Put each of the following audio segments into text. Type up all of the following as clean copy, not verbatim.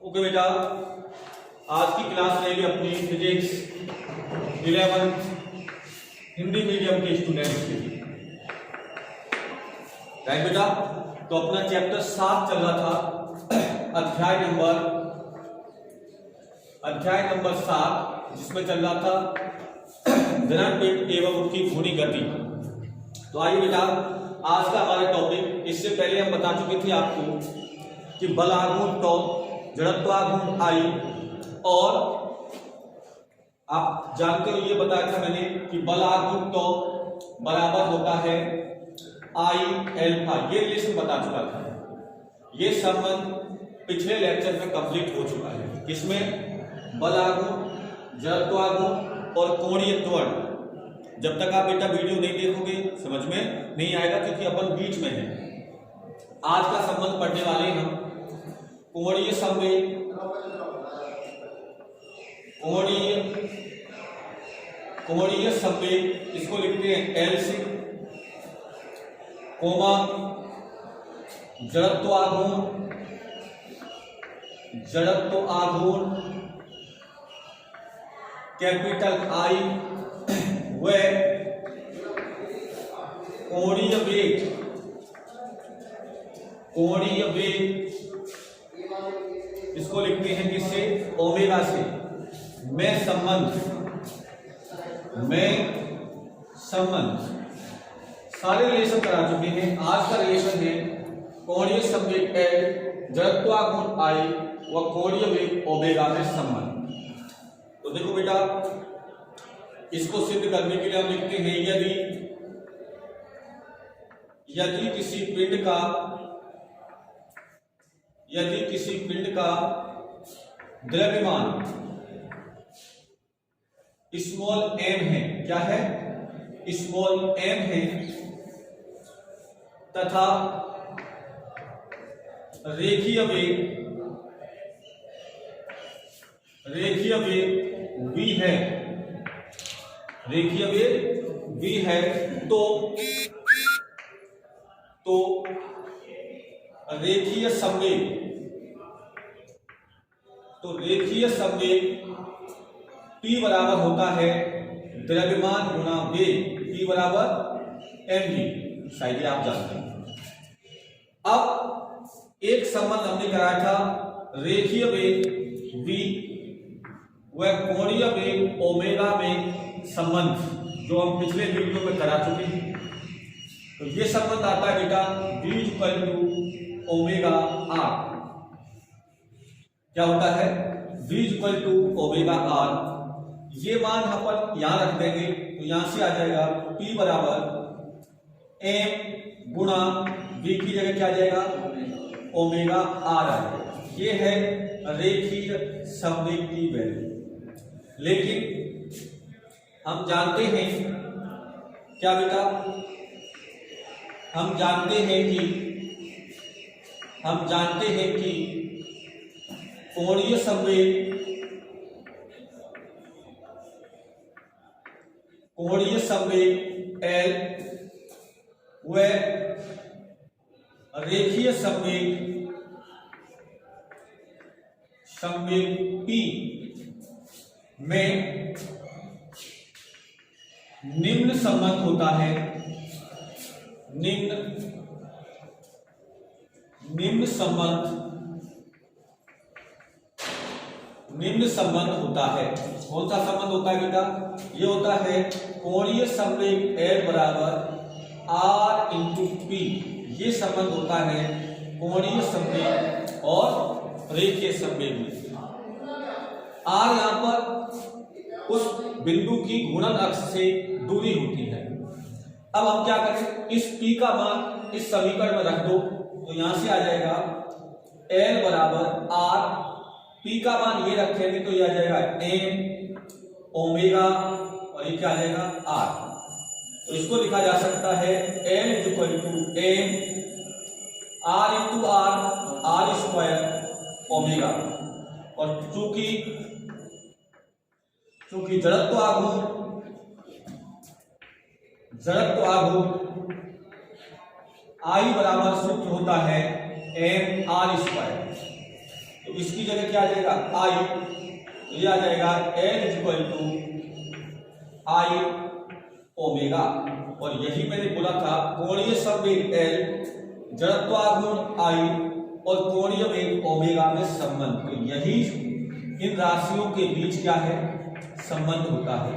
Okay बेटा, आज की क्लास रहेगी अपनी फिजिक्स 11th हिंदी मीडियम के स्टूडेंट्स के लिए। राइट बेटा, तो अपना चैप्टर 7 चल रहा था, अध्याय नंबर 7, जिसमें चल रहा था घनन पिंड एवं उनकी घूर्णी गति। तो आइए बेटा, आज का हमारा टॉपिक, इससे पहले हम बता चुके थे आपको कि बल आघूर्ण टॉ, जड़त्वाघूर्ण आई, और आप जानते हो ये बताया था मैंने कि बल आघूर्ण टॉ बराबर होता है आई एल्फा। ये रिलेशन बता चुका था, ये संबंध पिछले लेक्चर में कंप्लीट हो चुका है। इसमें बल आघूर्ण, जड़त्वाघूर्ण और कोणीय त्वरण, जब तक आप बेटा वीडियो नहीं देखोगे समझ में नहीं आएगा, क्योंकि अपन बीच में है। आज का संबंध पढ़ने वाले हैं हम कोणीय संवेग, कोणीय संवेग, इसको लिखते हैं एल से, कोमा जड़त्वाघूर्ण कैपिटल आई व कोणीय वेग, इसको लिखते हैं किससे, ओमेगा से। में संबंध सारे रिलेशन करा चुके हैं। आज का रिलेशन है कोणीय संवेग एल, जड़त्वाघूर्ण आई व कोणीय वेग ओमेगा में संबंध। तो देखो बेटा, इसको सिद्ध करने के लिए हम लिखते हैं यदि किसी पिंड का द्रव्यमान स्मॉल m है, क्या है, स्मॉल m है, तथा रेखीय वेग v है, तो रेखीय संवेग P बराबर होता है द्रव्यमान गुणा वेग, P बराबर mv, शायद आप जानते हैं। अब एक संबंध हमने कराया था रेखीय वेग v व कोणीय वेग ओमेगा में संबंध, जो हम पिछले वीडियो में करा चुके हैं। तो ये संबंध आता है बेटा v = ओमेगा r। क्या होता है, v = ओमेगा r। ये मान अपन यहां रख देंगे, तो यहां से आ जाएगा P बराबर m गुणा v की जगह क्या आ जाएगा, ओमेगा r आ जाएगा। ये है रेखीय संवेग की वैल्यू। लेकिन हम जानते हैं क्या बेटा, हम जानते हैं कि कोणीय संवेग L व रेखीय संवेग P में निम्न संबंध होता है, निम्न संबंध होता है। कौन सा संबंध होता है बेटा, ये होता है कोणीय संवेग L बराबर R × P। ये संबंध होता है कोणीय संवेग और रेखीय संवेग में। R यहां पर उस बिंदु की घूर्णन अक्ष से दूरी होती है। अब हम क्या करें, इस P का मान इस समीकरण में रख दो, तो यहां से आ जाएगा L बराबर R, P का मान ये रखेंगे तो ये आ जाएगा m ओमेगा, और ये क्या आ जाएगा R। तो इसको लिखा जा सकता है L = m R × R² omega. और चूंकि जड़त्व आघूर्ण आई बराबर सूत्र होता है एम आर स्क्वायर। तो इसकी जगह क्या आ जाएगा आई, ये आ जाएगा N equal to I omega. और यही मैंने बोला था कोणीय संवेग एल, जड़त्व आघूर्ण आई और कोणीय वेग ओमेगा में संबंध। तो यही इन राशियों के बीच क्या है संबंध होता है।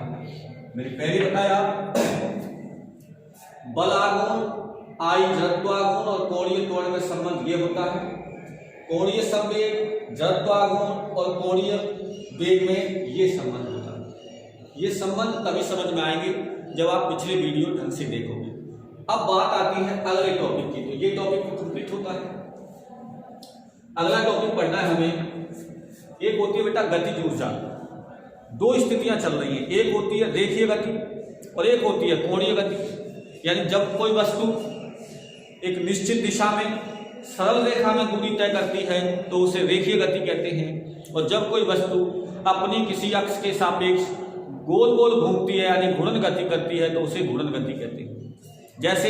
मैंने पहले बताया बल आघूर्ण आई, जड़त्व आघूर्ण और कोणीय त्वरण में संबंध ये होता है। कोणीय संवेग, जड़त्व आघूर्ण और कोणीय वेग में ये संबंध होता है। ये संबंध तभी समझ में आएंगे जब आप पिछले वीडियो ढंग से देखोगे। अब बात आती है अगले टॉपिक की। तो ये टॉपिक कंप्लीट होता है। अगला टॉपिक पढ़ना है हमें। एक होती है बेटा गतिज ऊर्जा। दो स्थितियां चल रही हैं, एक होती है रेखीय गति और एक होती है कोणीय गति। यानी जब कोई वस्तु एक निश्चित दिशा में सरल रेखा में दूरी तय करती है तो उसे रेखीय गति कहते हैं, और जब कोई वस्तु अपनी किसी अक्ष के सापेक्ष गोल गोल घूमती है यानी घूर्णन गति करती है तो उसे घूर्णन गति कहते हैं। जैसे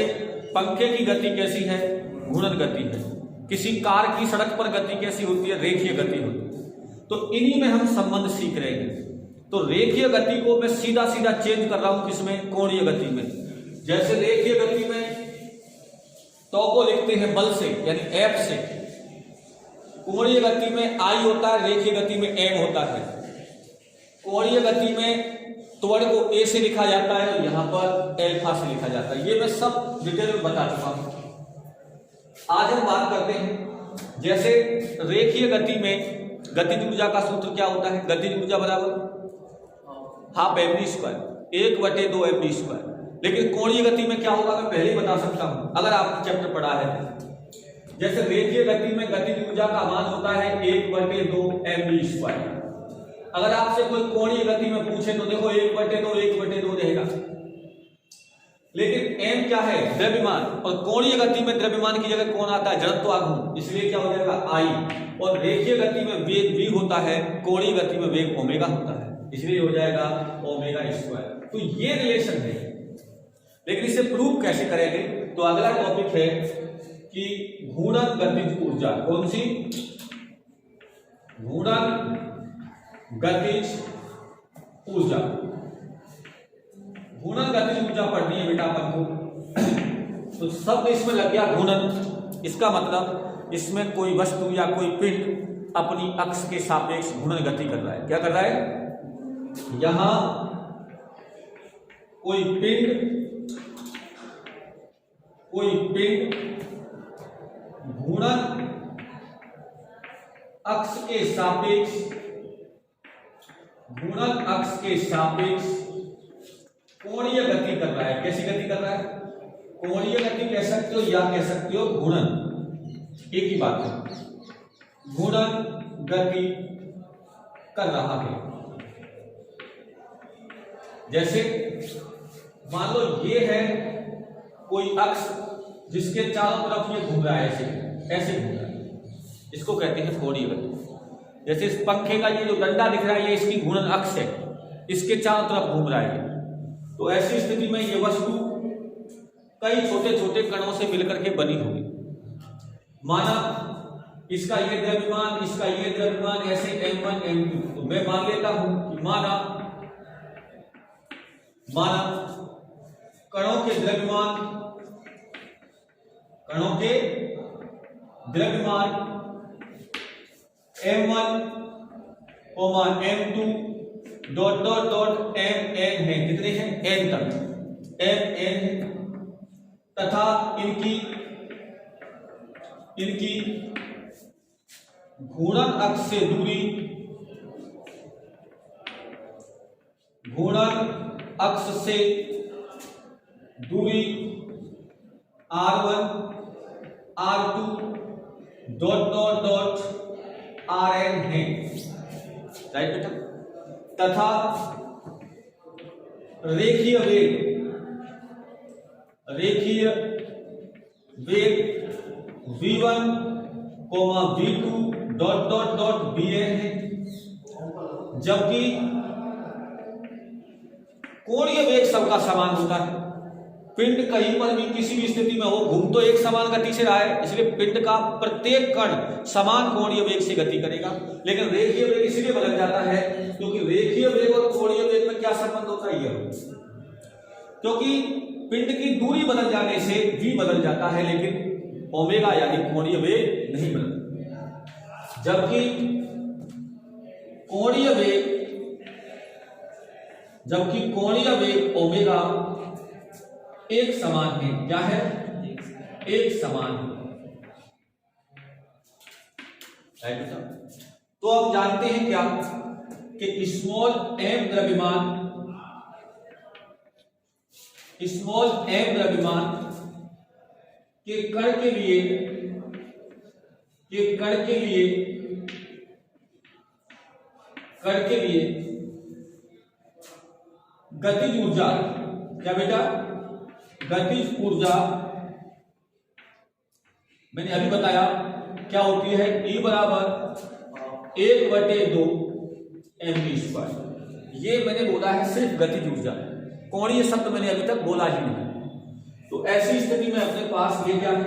पंखे की गति कैसी है, घूर्णन गति है। किसी कार की सड़क पर गति कैसी होती है, रेखीय गति होती है। तो इन्हीं में हम संबंध सीख रहे हैं। तो रेखीय गति को मैं सीधा सीधा चेंज कर रहा हूं किसमें, कोणीय गति में। जैसे रेखीय गति में तो को लिखते हैं बल से यानी एफ से, कोणीय गति में आई होता है, रेखीय गति में एम होता है। कोणीय गति में त्वरण को ए से लिखा जाता है और यहां पर एल्फा से लिखा जाता है। ये मैं सब डिटेल में बता चुका हूं। आज हम बात करते हैं जैसे रेखीय गति में गतिज ऊर्जा का सूत्र क्या होता है, गतिज ऊर्जा बराबर half mv square, 1/2 mv square. लेकिन कोणीय गति में क्या होगा मैं पहले ही बता सकता हूं अगर आपने चैप्टर पढ़ा है। जैसे रेखीय गति में गतिज ऊर्जा का मान होता है 1/2 mv स्क्वायर। अगर आपसे कोई कोणीय गति में पूछे तो देखो 1/2 रहेगा। लेकिन m क्या है, द्रव्यमान, और कोणीय गति में द्रव्यमान की जगह कौन आता है, जड़त्व आघूर्ण, इसलिए क्या हो जाएगा I। और रेखीय गति में वेग v होता है, कोणीय गति में वेग ओमेगा होता है, इसलिए हो जाएगा ओमेगा स्क्वायर। तो ये रिलेशन है। लेकिन इसे प्रूव कैसे करेंगे, तो अगला टॉपिक है कि घूर्णन गतिज ऊर्जा। कौन सी, घूर्णन गतिज ऊर्जा। घूर्णन गतिज ऊर्जा पढ़नी है बेटा अपन को। तो शब्द इसमें लग गया घूर्णन, इसका मतलब इसमें कोई वस्तु या कोई पिंड अपनी अक्ष के सापेक्ष घूर्णन गति कर रहा है। क्या कर रहा है, यहां कोई पिंड घूर्णन अक्ष के सापेक्ष, घूर्णन अक्ष के सापेक्ष कोणीय गति कर रहा है। कैसी गति कर रहा है, कोणीय गति कह सकते हो या कह सकते हो घूर्णन, एक ही बात है। घूर्णन गति कर रहा है। जैसे मान लो ये है कोई अक्ष जिसके चारों तरफ ये घूम रहा है, ऐसे घूम रहा है, इसको कहते हैं कोणीय गति। जैसे इस पंखे का ये जो डंडा दिख रहा है ये इसकी घूर्णन अक्ष है, इसके चारों तरफ घूम रहा है। तो ऐसी स्थिति में ये वस्तु कई छोटे छोटे कणों से मिलकर के बनी होगी। माना इसका ये द्रव्यमान, इसका ये द्रव्यमान, ऐसे m1 m2। तो मैं मान लेता हूं कि माना कणों के द्रव्यमान m1, m2 dot dot dot mn है। कितने हैं, n तक, mn है। तथा इनकी घूर्णन अक्ष से दूरी, घूर्णन अक्ष से दूरी r1, r2 dot dot dot rn है। राइट बेटा। तथा रेखीय वेग v1, v2 dot dot dot bn है। जबकि कोणीय वेग सबका समान होता है। पिंड कहीं पर भी किसी भी स्थिति में हो, घूम तो एक समान गति से रहा है, इसलिए पिंड का प्रत्येक कण समान कोणीय वेग से गति करेगा। लेकिन रेखीय वेग इसलिए बदल जाता है क्योंकि रेखीय वेग और कोणीय वेग में क्या संबंध होता है, क्योंकि पिंड की दूरी बदल जाने से v बदल जाता है, लेकिन ओमेगा यानी कोणीय वेग नहीं बदलता। जबकि कोणीय वेग ओमेगा एक समान है। क्या है? एक समान है। तो अब जानते हैं क्या कि स्मॉल m द्रव्यमान के कण के लिए गतिज ऊर्जा, क्या बेटा? गतिज ऊर्जा मैंने अभी बताया क्या होती है, E बराबर 1/2 mv²। ये मैंने बोला है सिर्फ गतिज ऊर्जा, कोणीय शब्द मैंने अभी तक बोला ही नहीं। तो ऐसी स्थिति में अपने पास ये क्या है,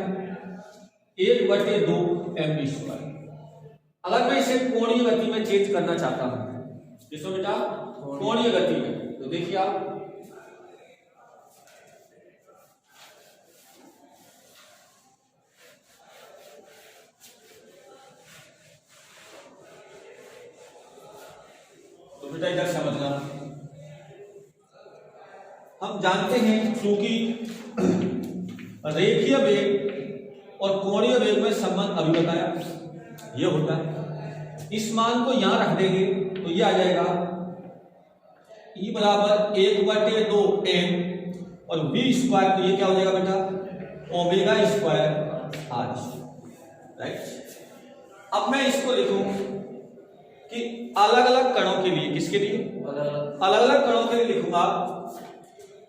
1/2 mv²। अगर मैं इसे कोणीय गति में चेंज करना चाहता हूं, जिसमें बेटा कोणीय गति में, तो देखिए आप इधर समझना। हम जानते हैं क्योंकि रेखीय वेग और कोणीय वेग में संबंध अभी बताया ये होता है। इस मान को यहां रख देंगे तो ये आ जाएगा E बराबर 1/2 m और v², तो ये क्या हो जाएगा बेटा, ω² r, राइट। अब मैं इसको लिखूं कि अलग अलग कणों के लिए, किसके लिए? अलग अलग कणों के लिए लिखूंगा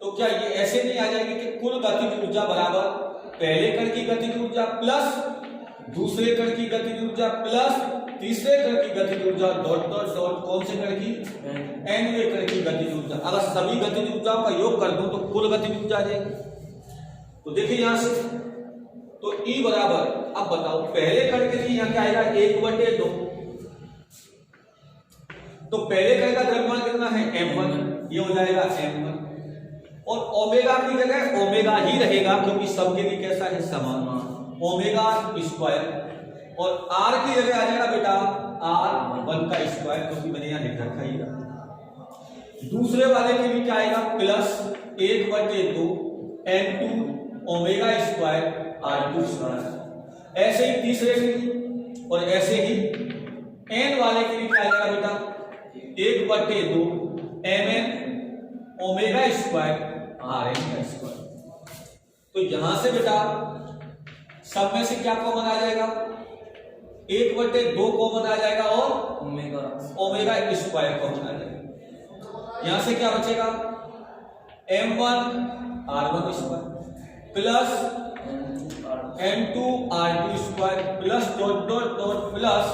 तो क्या ये ऐसे नहीं आ जाएगी कि कुल गतिज ऊर्जा बराबर पहले कण की गतिज ऊर्जा प्लस दूसरे कण की गतिज ऊर्जा प्लस तीसरे कण की गतिज ऊर्जा डॉट डॉट डॉट कौन से कण की? nवें कण की गतिज ऊर्जा। अगर सभी गतिज ऊर्जाओं का योग कर दूं तो कुल गतिज ऊर्जा आ जाएगी। तो देखिए यहां से तो E बराबर, अब बताओ पहले कण के लिए यहां क्या आएगा, 1/2। तो पहले कण का द्रव्यमान कितना है, m1, ये हो जाएगा m1। और ओमेगा की जगह ओमेगा ही रहेगा क्योंकि सबके लिए कैसा है, समान, ω²। और r की जगह आ जाएगा बेटा r1 का स्क्वायर, क्योंकि मैंने यहां लिख रखा है। दूसरे वाले के लिए क्या आएगा, प्लस 1/2 n2 ω² r2²। ऐसे ही तीसरे के लिए और ऐसे ही n वाले के लिए क्या आएगा बेटा, 1/2 mn ω² rn²। तो यहां से बेटा सब में से क्या कॉमन आ जाएगा, 1/2 कॉमन आ जाएगा और ω² कॉमन आ जाएगा। यहां से क्या बचेगा, m1 r1² plus m2 r2² plus dot dot dot plus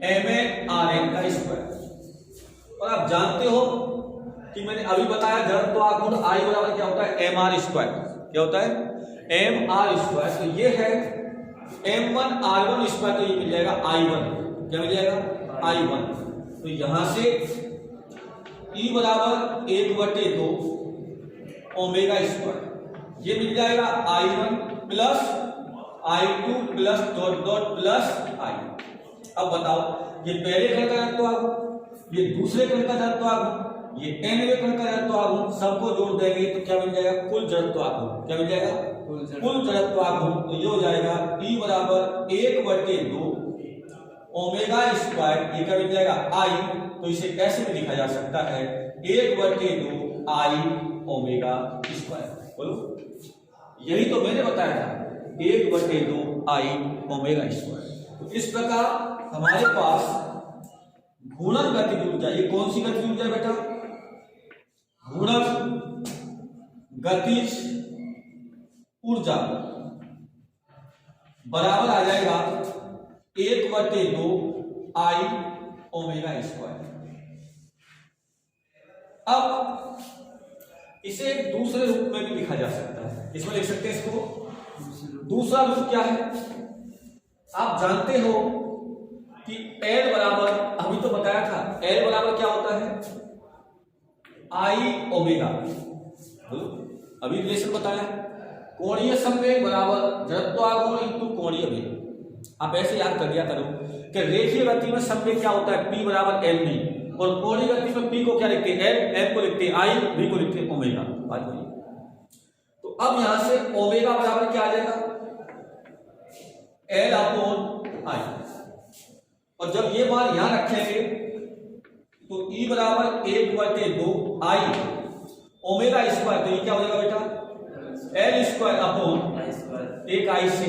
mn rn²। और आप जानते हो कि मैंने अभी बताया जड़त्वाघूर्ण I बराबर क्या होता है, mr²। क्या होता है, mr²। तो ये है m1 r1², तो ये मिल जाएगा I1। क्या मिल जाएगा, I1। तो यहां से E बराबर 1/2 ω², ये मिल जाएगा I1 plus I2 plus dot dot plus I। अब बताओ ये पहले कण का जड़त्वाघूर्ण, ये दूसरे कण का जड़त्वाघूर्ण, ये nवें कण का जड़त्वाघूर्ण, सबको जोड़ देंगे तो क्या मिल जाएगा, कुल जड़त्वाघूर्ण। क्या मिल जाएगा, कुल जड़त्वाघूर्ण। तो ये हो जाएगा E बराबर 1/2 ω², ये क्या मिल जाएगा I। तो इसे कैसे भी लिखा जा सकता है, 1/2 I ω²। बोलो, यही तो मैंने बताया था, 1/2 I ω²। तो इस प्रकार हमारे पास घूर्णन गतिज ऊर्जा, ये कौन सी गतिज ऊर्जा बेटा, घूर्णन गतिज ऊर्जा बराबर आ जाएगा 1/2 I ω²। अब इसे दूसरे रूप में भी लिखा जा सकता है। इसमें लिख सकते हैं इसको। दूसरा रूप क्या है? आप जानते हो कि L बराबर, अभी तो बताया था, L बराबर क्या होता है? I omega. अभी रिलेशन बताया, कोणीय संवेग बराबर जड़त्वाघूर्ण इंटू कोणीय वेग। आप ऐसे याद कर दिया करो कि रेखीय गति में संवेग क्या होता है? P बराबर mv, और कोणीय गति में P को क्या लिखते हैं? L को लिखते हैं I, V को लिखते हैं ओमेगा। बात वही। तो अब यहां से ओमेगा बराबर क्या आ जाएगा? L upon I। और जब ये मान यहां रखेंगे तो E बराबर 1/2 I ओमेगा स्क्वायर, तो ये क्या हो जाएगा बेटा? L स्क्वायर अपॉन एक I से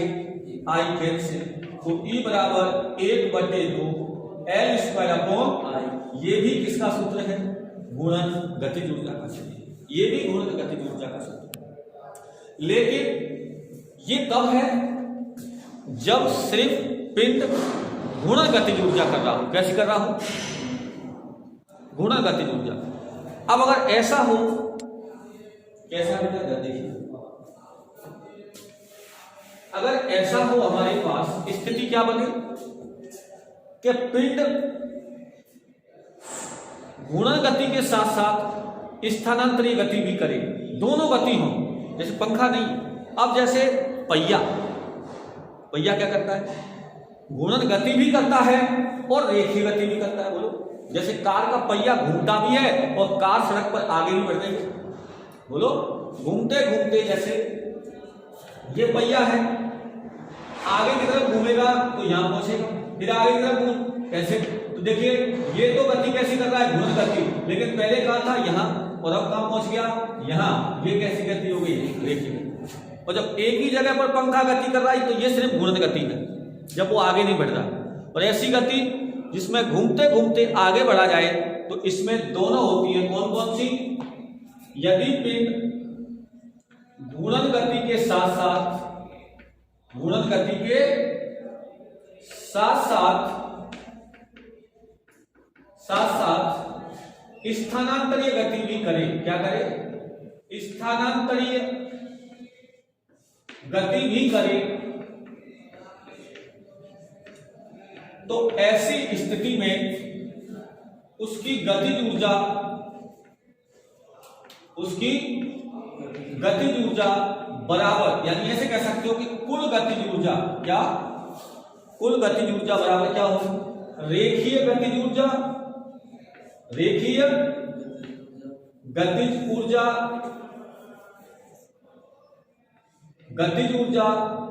I कैंसिल, तो E बराबर 1/2 L स्क्वायर अपॉन I। ये भी किसका सूत्र है? गुणन गतिज ऊर्जा का सूत्र। ये भी गुणन गतिज ऊर्जा का सूत्र। लेकिन ये कब है? जब सिर्फ पिंड गुणन गतिज ऊर्जा कर रहा हूं। कैसे कर रहा हूं? गुणन गतिज ऊर्जा। अब अगर ऐसा हो, कैसा बेटा? देखिए, अगर ऐसा हो हमारे पास स्थिति क्या बने कि पिंड गुणन गति के साथ साथ स्थानांतरीय गति भी करे, दोनों गति हो, जैसे पंखा नहीं। अब जैसे पहिया क्या करता है? गुणन गति भी करता है और रेखीय गति भी करता है। बोलो, जैसे कार का पहिया घूमता भी है और कार सड़क पर आगे भी बढ़ रही है। बोलो, घूमते घूमते, जैसे ये पहिया है, आगे की तरफ घूमेगा तो यहां पहुंचेगा, फिर आगे की तरफ घूम, कैसे? तो देखिए, ये तो गति कैसी कर रहा है? गुणन गति। लेकिन पहले कहा था यहां, और अब कहां पहुंच गया? यहां। ये कैसी गति हो गई? रेखीय गति। और जब एक ही जगह पर पंखा गति कर रहा है तो ये सिर्फ गुणन गति है, जब वो आगे नहीं बढ़ रहा। और ऐसी गति जिसमें घूमते घूमते आगे बढ़ा जाए तो इसमें दोनों होती है। कौन कौन सी? यदि पिंड गुणन गति के साथ साथ स्थानांतरीय गति भी करे। क्या करे? स्थानांतरीय गति भी करे, तो ऐसी स्थिति में उसकी गतिज ऊर्जा बराबर, यानी ऐसे कह सकते हो कि कुल गतिज ऊर्जा, क्या? कुल गतिज ऊर्जा बराबर क्या हो? रेखीय गतिज ऊर्जा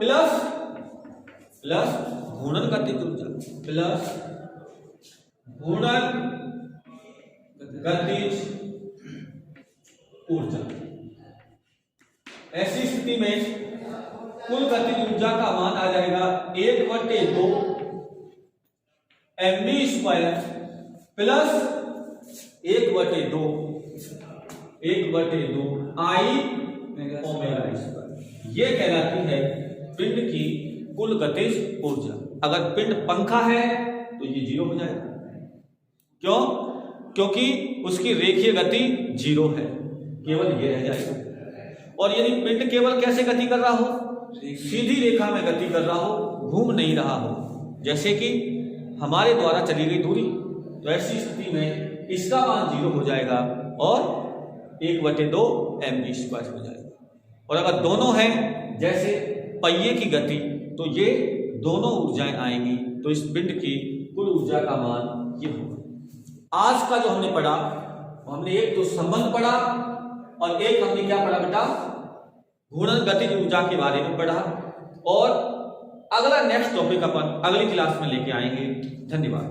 प्लस गुणन गतिज ऊर्जा प्लस गुणन गतिज ऊर्जा। ऐसी स्थिति में कुल गतिज ऊर्जा का मान आ जाएगा 1/2 mv square plus 1/2 I omega square. ये कहलाती है पिंड की कुल गतिज ऊर्जा। अगर पिंड पंखा है तो ये 0 हो जाएगा। क्यों? क्योंकि उसकी रेखीय गति 0 है, केवल ये रह जाएगा। और यदि पिंड केवल कैसे गति कर रहा हो? सीधी रेखा में गति कर रहा हो, घूम नहीं रहा हो, जैसे कि हमारे द्वारा चली गई दूरी, तो ऐसी स्थिति में इसका मान 0 हो जाएगा और 1/2 mv स्क्वायर हो जाएगा। और अगर दोनों हैं, जैसे पहिए की गति, तो ये दोनों ऊर्जाएं आएंगी, तो इस पिंड की कुल ऊर्जा का मान ये होगा। आज का जो हमने पढ़ा, हमने एक तो संबंध पढ़ा और एक हमने क्या पढ़ा बेटा? गुणन गतिज ऊर्जा के बारे में पढ़ा। और अगला नेक्स्ट टॉपिक अपन अगली क्लास में लेके आएंगे। धन्यवाद।